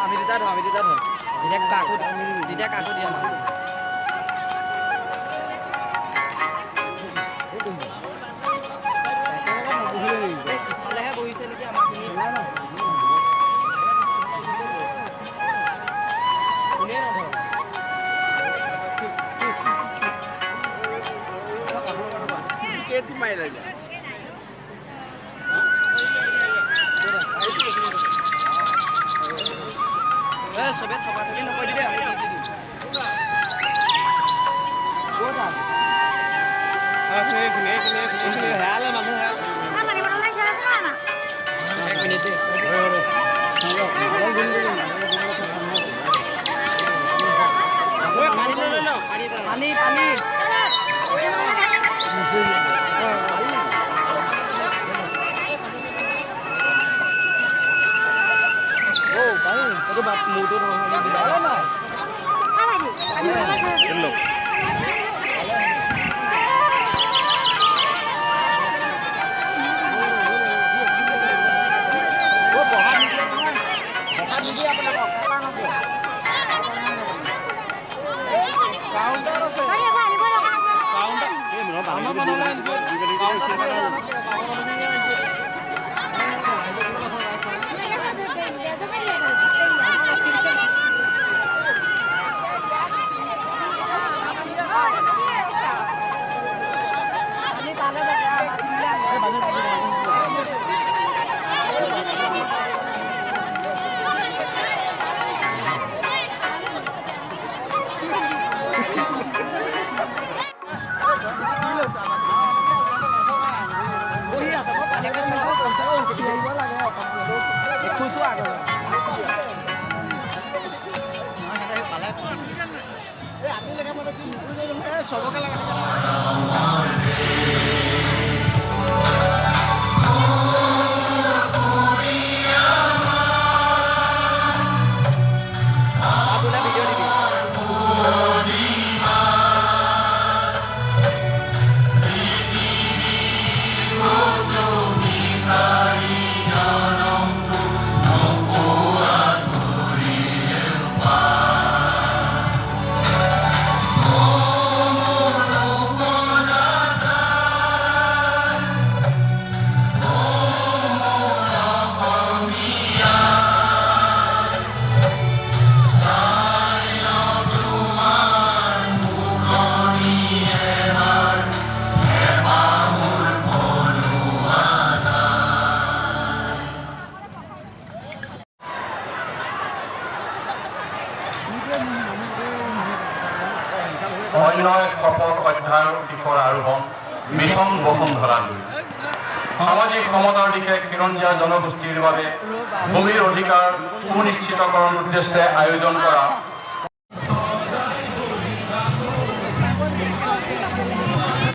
আমি দুটা ধৰ এতিয়া কাকো দিয়া নাই ইফালেহে বহিছে নেকি আমাৰখিনি কেতি মাৰি লাগে চবে থকা থাকি নকৰি দে আমি হেৰালে মানুহ এক মিনিট পানী পানী মুটো চবকে লাগে অন্যয় শপথ অধ্যয়ন শিখৰ আৰোহণ মিছন বসুন্ধৰালৈ সামাজিক সমতাৰ দিশে খিলঞ্জীয়া জনগোষ্ঠীৰ বাবে ভূমিৰ অধিকাৰ সুনিশ্চিতকৰণৰ উদ্দেশ্যে আয়োজন কৰা